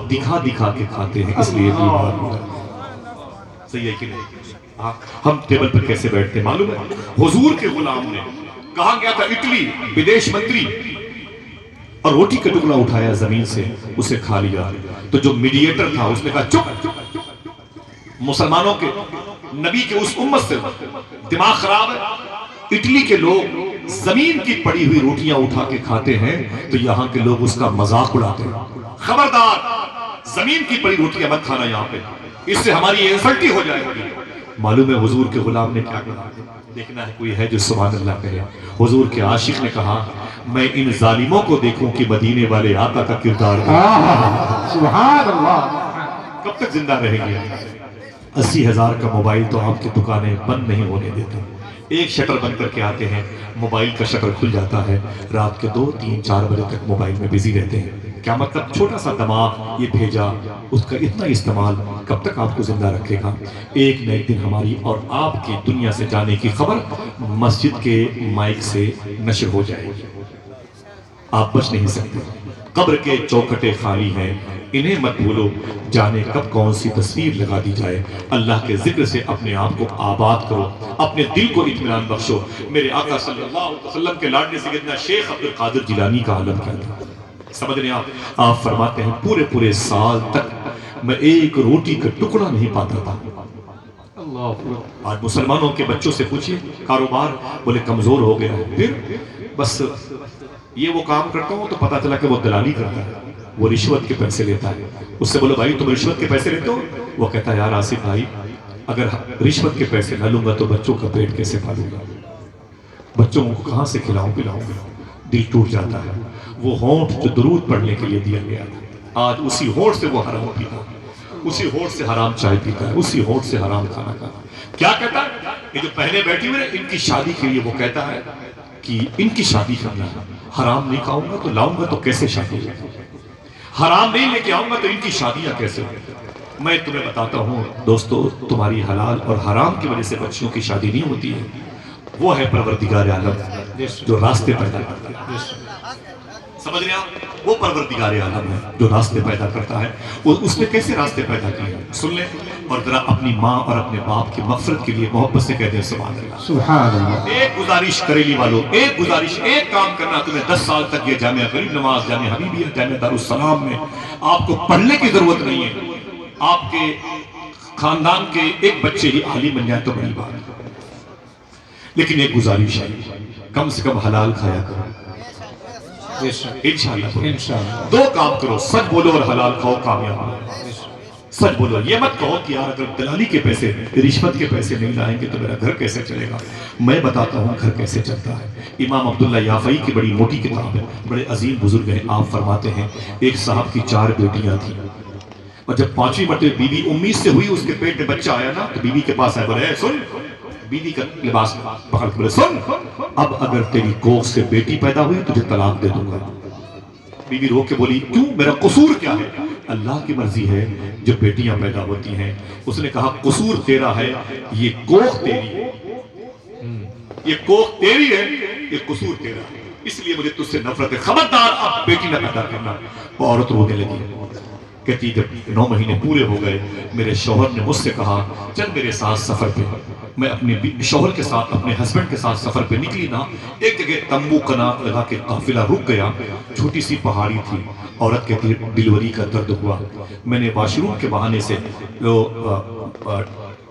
لوگ دکھا دکھا کے کھاتے ہیں اس لیے بیمار ہوتا ہے۔ صحیح ہے کہ نہیں؟ ہم ٹیبل پر کیسے بیٹھتے ہیں معلوم ہے؟ حضور کے غلام نے کہا گیا تھا اٹلی بدیش منتری، اور روٹی کا ٹکڑا اٹھایا زمین سے اسے کھا لیا، تو جو میڈیٹر تھا اس نے کہا چپ، مسلمانوں کے نبی کے اس امت سے دماغ خراب ہے، اٹلی کے لوگ زمین کی پڑی ہوئی روٹیاں اٹھا کے کھاتے ہیں تو یہاں کے لوگ اس کا مذاق اڑاتے ہیں، خبردار زمین کی پڑی روٹیاں مت کھانا یہاں پہ، اس سے ہماری انسلٹی ہو جائے گی۔ معلوم ہے حضور کے غلام نے کیا کہا؟ دیکھنا ہے کوئی ہے جو سبحان اللہ کہے۔ حضور کے عاشق نے کہا میں ان ظالموں کو دیکھوں کہ مدینے والے آقا کا کردار سبحان اللہ، کب تک زندہ رہیں گے؟ 80,000 کا موبائل تو آپ کی دکانیں بند نہیں ہونے دیتے، ایک شٹر بند کر کے آتے ہیں، موبائل کا شٹر کھل جاتا ہے، رات کے 2, 3, 4 بجے تک موبائل میں بزی رہتے ہیں۔ کیا مطلب؟ چھوٹا سا دماغ یہ بھیجا، اس کا اتنا استعمال کب تک آپ کو زندہ رکھے گا؟ ایک نہ ایک دن ہماری اور آپ کی دنیا سے جانے کی خبر مسجد کے مائک سے نشر ہو جائے گی، آپ بچ نہیں سکتے۔ قبر کے چوکھٹے خالی ہیں، انہیں مت بھولو، جانے کب کون سی تصویر لگا دی جائے۔ اللہ کے ذکر سے اپنے آپ کو آباد کرو، اپنے دل کو اطمینان بخشو۔ میرے آقا صلی اللہ علیہ وسلم کے لاڈلے سیدنا شیخ عبد القادر جیلانی کا عالم کیا تھا، سمجھ رہے ہیں آپ فرماتے ہیں پورے سال تک میں ایک روٹی کا ٹکڑا نہیں پاتا تھا۔ آج مسلمانوں کے بچوں سے پوچھئے کاروبار، بولے کمزور ہو گیا ہے، پھر بس یہ وہ کام کرتا ہوں تو پتا چلا کہ وہ دلالی کرتا ہے، وہ رشوت کے پیسے لیتا ہے۔ اس سے بولو بھائی تم رشوت کے پیسے لیتے ہو؟ وہ کہتا ہے یار آصف بھائی اگر رشوت کے پیسے نہ لوں گا تو بچوں کا پیٹ کیسے پالوں گا، بچوں کو کہاں سے کھلاؤں پلاؤں گا؟ دل ٹوٹ جاتا ہے۔ وہ ہونٹ جو درود پڑھنے کے لیے دیا گیا تھا، آج اسی ہونٹ سے وہ حرام پیتا ہے، اسی ہونٹ سے حرام چائے پیتا ہے، اسی ہونٹ سے حرام کھانا کھاتا ہے۔ کیا کہتا ہے؟ یہ جو پہلے بیٹھی ہوئے ان کی شادی کے لیے وہ کہتا ہے کہ ان کی شادی کرنا ہے، حرام نہیں کھاؤں گا تو لاؤں گا تو کیسے شادی ہوگی، حرام نہیں لے کے آؤں گا تو ان کی شادیاں کیسے ہوگی؟ میں تمہیں بتاتا ہوں دوستو، تمہاری حلال اور حرام کی وجہ سے بچیوں کی شادی نہیں ہوتی ہے، وہ ہے پروردگار عالم جو راستے پیدا کرتا ہے۔ سمجھ رہے آپ؟ وہ پروردگار عالم ہے جو راستے پیدا کرتا ہے۔ اس نے کیسے راستے پیدا کیے سن لیں، اور ذرا اپنی ماں اور اپنے باپ کی مغفرت کے لیے محبت سے کہہ دیں سبحان اللہ۔ سبحان اللہ۔ ایک گزارش کریلی والوں، ایک گزارش، ایک کام کرنا، تمہیں 10 سال تک یہ جامعہ غریب نواز، جامعہ حبیبیہ، جامعہ دارالسلام میں آپ کو پڑھنے کی ضرورت نہیں ہے، آپ کے خاندان کے ایک بچے ہی عالم بن جائے تو بڑی بات ہے، لیکن ایک گزارش ہے کم سے کم حلال کھایا کرو انشاءاللہ۔ 2 کام کرو، سچ بولو اور حلال کھاؤ، کامیاب ہو۔ سچ بولو، یہ مت کہو کہ یار اگر دلالی کے پیسے، رشوت کے پیسے نہیں لائیں گے تو میرا گھر کیسے چلے گا۔ میں بتاتا ہوں گھر کیسے چلتا ہے۔ امام عبداللہ یافعی کی بڑی موٹی کتاب ہے، بڑے عظیم بزرگ ہیں، آپ فرماتے ہیں ایک صاحب کی 4 بیٹیاں تھیں، اور جب 5ویں مرتبہ بیوی امید سے ہوئی، اس کے پیٹ میں بچہ آیا نا، تو بیوی کے پاس آئے، بولے سن، بیوی کا لباس پکڑ کے بولے سن، اب اگر تیری کوکھ سے بیٹی پیدا ہوئی تجھے طلاق دے دوں گا۔ بیوی رو کے بولی کیوں، میرا قصور کیا ہے؟ اللہ کی مرضی ہے جو بیٹیاں پیدا ہوتی ہیں۔ اس نے کہا قصور تیرا ہے، یہ کوکھ تیری ہے، یہ کوکھ تیری ہے، یہ قصور تیرا ہے، اس لیے مجھے تجھ سے نفرت ہے، خبردار اب بیٹی نہ پیدا کرنا۔ وہ عورت رونے لگی، کہتی جب 9 مہینے پورے ہو گئے میرے شوہر نے مجھ سے کہا چل میرے ساتھ سفر پہ، میں اپنے شوہر کے ساتھ، اپنے ہسبینڈ کے ساتھ سفر پہ نکلی نا، ایک جگہ تمبو کناٹ لگا کے قافلہ رک گیا، چھوٹی سی پہاڑی تھی، عورت کہتی ہے ڈیلیوری کا درد ہوا، میں نے واش روم کے بہانے سے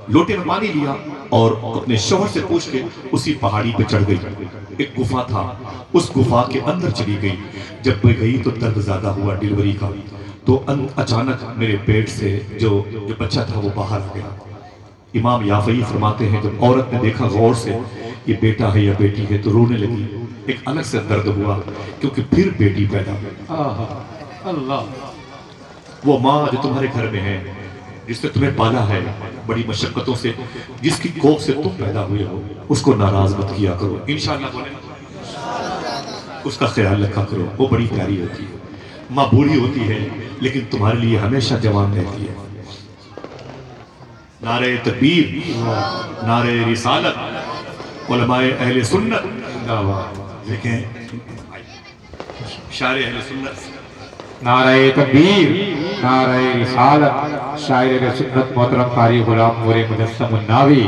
لوٹے میں پانی لیا اور اپنے شوہر سے پوچھ کے اسی پہاڑی پہ چڑھ گئی، ایک گفا تھا، اس گفا کے اندر چلی گئی، جب میں گئی تو درد زیادہ ہوا ڈیلیوری کا، تو اچانک میرے پیٹ سے جو بچہ تھا وہ باہر آ گیا۔ امام یافعی فرماتے ہیں جب عورت نے دیکھا غور سے یہ بیٹا ہے یا بیٹی ہے تو رونے لگی، ایک الگ سے درد ہوا کیونکہ پھر بیٹی پیدا ہوئی۔ اللہ، وہ ماں جو تمہارے گھر میں ہے، جس نے تمہیں پالا ہے بڑی مشقتوں سے، جس کی کوکھ سے تم پیدا ہوئے ہو، اس کو ناراض مت کیا کرو، انشاءاللہ بولے اس کا خیال رکھا کرو، وہ بڑی پیاری ہوتی ہے۔ ماں بوڑھی ہوتی ہے لیکن تمہارے لیے ہمیشہ جوان رہتی ہے۔ نعرہ تکبیر، نعرہ رسالت، علماء اہل سنت، دیکھیں شاعر اہل سنت नारे तकबीर, नारे रिसालत। शायर सुन्नत मोहतरम कारी गुलाम नूर मुजस्सम उन्नावी,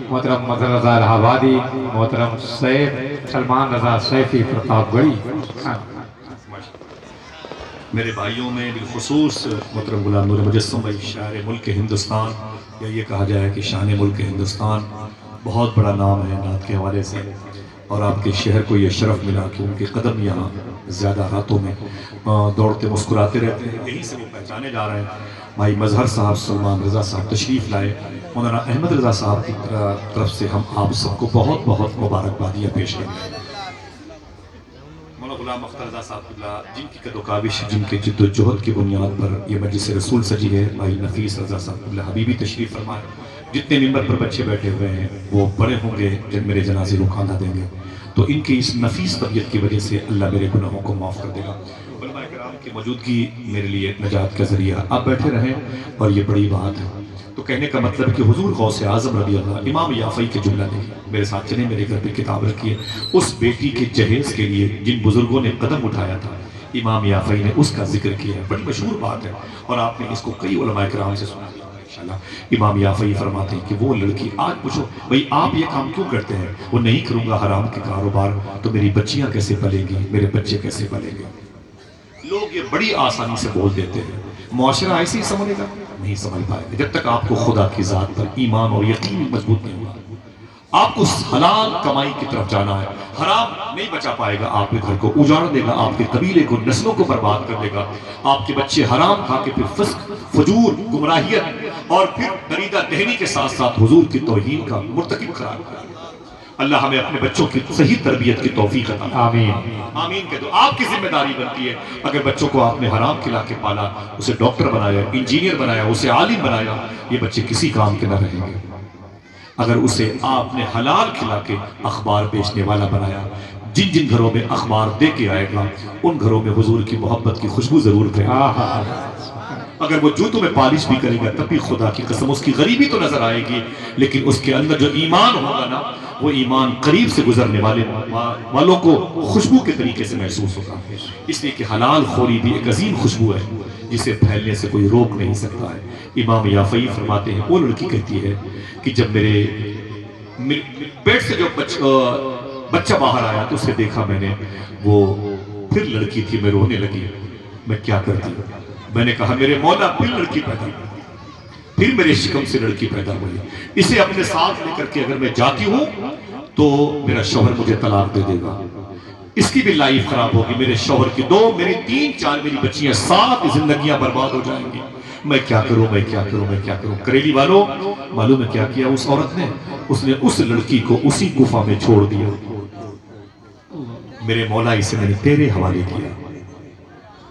मोहतरम मजहर रजा इलाहाबादी, मोहतरम सैयद सलमान रजा सैफी प्रतापगढ़ी। मेरे भाइयों में बिलखुसूस मोहतरम गुलाम नूर मुजस्सम भाई शायर मुल्क हिंदुस्तान, या ये कहा जाए कि शान मुल्क हिंदुस्तान, बहुत बड़ा नाम है नात के हवाले से, और आपके शहर को ये शरफ मिला कि उनके कदम यहाँ ज़्यादा रातों में दौड़ते मुस्कुराते रहते हैं, यहीं से वो पहचाने जा रहे हैं। भाई मजहर साहब, सलमान रज़ा साहब तशरीफ़ लाए, मौलाना अहमद रज़ा साहब की तरफ से हम आप सबको बहुत बहुत मुबारकबादियाँ पेश करते हैं। मौलाना गुलाम अख्तर रज़ा साहब जिनकी कदोकाविश, जिनके जिद्दोजहद की बुनियाद पर ये मजलिस रसूल सजी है, भाई नफीस रज़ा साहब हबीबी तशरीफ़ फरमाए। जितने मिंबर पर बच्चे बैठे हुए हैं वो बड़े होंगे जब मेरे जनाजे रुख अदा देंगे, तो इनकी इस नफीस तबीयत की वजह से अल्लाह मेरे गुनाहों को माफ़ कर देगा। उलमा किराम की मौजूदगी मेरे लिए नजात का जरिया। आप बैठे रहें और ये बड़ी बात है। तो कहने का मतलब कि हुजूर गौसे आज़म रज़ी अल्लाह, इमाम याफ़ई के जुमला देखिए, मेरे साथ चले, मेरे घर पे किताब रखी है। उस बेटी के जहेज़ के लिए जिन बुजुर्गों ने कदम उठाया था, इमाम याफ़ई ने उसका जिक्र किया है। बड़ी मशहूर बात है और आपने इसको कई उलमा किराम से सुना। इमाम याफ़ई फरमाते हैं कि वो लड़की, आज पूछो भाई आप ये काम क्यों करते हैं, वो नहीं करूंगा हराम के कारोबार तो मेरी बच्चियां कैसे पलेंगी, मेरे बच्चे कैसे पलेंगे। लोग ये बड़ी आसानी से बोल देते हैं, मुआशरा ऐसे ही समझेगा, नहीं समझ पाएगा जब तक आपको खुदा की जात पर ईमान और यकीन मजबूत नहीं होगा। आपको हलाल कमाई की तरफ जाना है, हराम नहीं बचा पाएगा, आपके घर को उजाड़ देगा, आपके कबीले को, नस्लों को बर्बाद कर देगा। आपके बच्चे हराम खा के फिर फिस्क, फजूर, गुमराहियत और फिर दरीदा दहनी के साथ साथ हुजूर की तौहीन का मुर्तकिब करार करेगा। अल्लाह हमें अपने बच्चों की सही तरबियत की तौफीक अता फरमाए। आमीन आमीन कह दो। आपकी जिम्मेदारी बनती है, अगर बच्चों को आपने हराम खिला के पाला, उसे डॉक्टर बनाया, इंजीनियर बनाया, उसे आलिम बनाया, ये बच्चे किसी काम के न रहेंगे। अगर उसे आपने हलाल खिला के अखबार बेचने वाला बनाया, जिन जिन घरों में अखबार दे के आएगा उन घरों में हुजूर की मोहब्बत की खुशबू जरूर रहेगी। अगर वो जूतों में पालिश भी करेगा तब भी खुदा की कसम उसकी गरीबी तो नजर आएगी, लेकिन उसके अंदर जो ईमान होगा ना, वो ईमान करीब से गुजरने वालों को खुशबू के तरीके से महसूस होगा। इसलिए कि हलाल खोरी भी एक अजीम खुशबू है जिसे फैलने से कोई रोक नहीं सकता है। इमाम याफ़ई फरमाते हैं, वो लड़की कहती है कि जब मेरे पेट से जो बच्चा बाहर आया तो उसे देखा मैंने, वो फिर लड़की थी, मैं रोने लगी। मैं क्या करती, मैंने कहा मेरे मौला फिर लड़की पैदा हुई, फिर मेरे शिकम से लड़की पैदा हुई, इसे अपने साथ लेकर के अगर मैं जाती हूँ तो मेरा शौहर मुझे तलाक दे देगा, इसकी भी लाइफ खराब होगी, मेरे शौहर की 2, मेरी 3, 4 मेरी बच्चियां, 7 जिंदगियां बर्बाद हो जाएंगी। मैं क्या करूं, मैं क्या करूं, मैं क्या करूं। करेली वालों, मालूम है क्या किया उस औरत ने? उसने उस लड़की को उसी गुफा में छोड़ दिया। मेरे मौला इसे मैंने तेरे हवाले किया,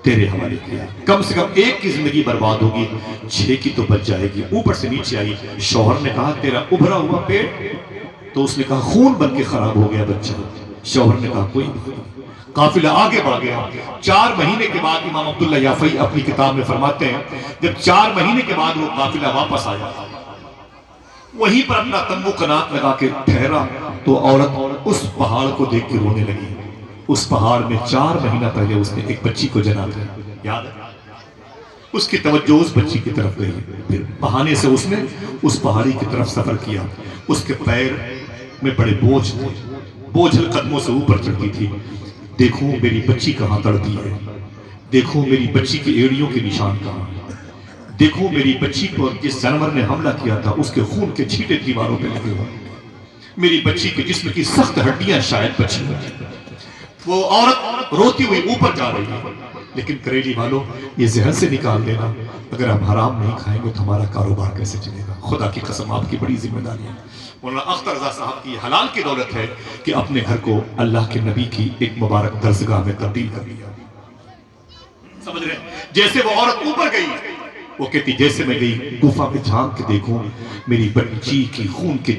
तेरे हवाले किया। कम से कम 1 की जिंदगी बर्बाद होगी, 6 की तो बच जाएगी। ऊपर से नीचे आई, शौहर ने कहा तेरा उभरा हुआ पेट, तो उसने कहा खून बन के खराब हो गया बच्चा। शौहर ने कहा कोई नहीं। काफिला आगे बढ़ गया। 4 महीने के बाद इमाम अब्दुल्ला याफ़ई अपनी किताब में फरमाते हैं, जब 4 महीने के बाद वो काफिला वापस आया, वहीं पर अपना तंबू कनात लगा के ठहरा तो औरत उस पहाड़ को देख के रोने लगी। उस पहाड़ में 4 महीना पहले उसने एक बच्ची को जन्म दिया, याद है? उसकी तवज्जो उस बच्ची की तरफ गई, फिर बहाने से उसने उस पहाड़ी की तरफ सफर किया। उसके पैर में बड़े बोझ थे, बोझल कदमों से ऊपर चढ़ती थी। देखो मेरी बच्ची कहाँ तड़पी है, देखो मेरी बच्ची की एड़ियों के निशान कहाँ, देखो मेरी बच्ची पर जिस जानवर ने हमला किया था उसके खून के छींटे दीवारों पे लगे हुए, मेरी बच्ची के जिस्म की सख्त हड्डियां शायद बची हुई। वो औरत रोती हुई ऊपर जा रही है। लेकिन करेली वालों, ये जहन से निकाल देना, अगर हम हराम नहीं खाएंगे तो हमारा कारोबार कैसे चलेगा। खुदा की कसम आपकी बड़ी जिम्मेदारी है। मौलाना अख्तर रज़ा साहब की हलाल की दौलत है कि अपने घर को अल्लाह के नबी की एक मुबारक दरसगाह में तब्दील कर लिया। समझ रहे? जैसे वो औरत ऊपर गई, वो कहती जैसे मैं गई गुफा में झांक के देखूं मेरी बच्ची की खून के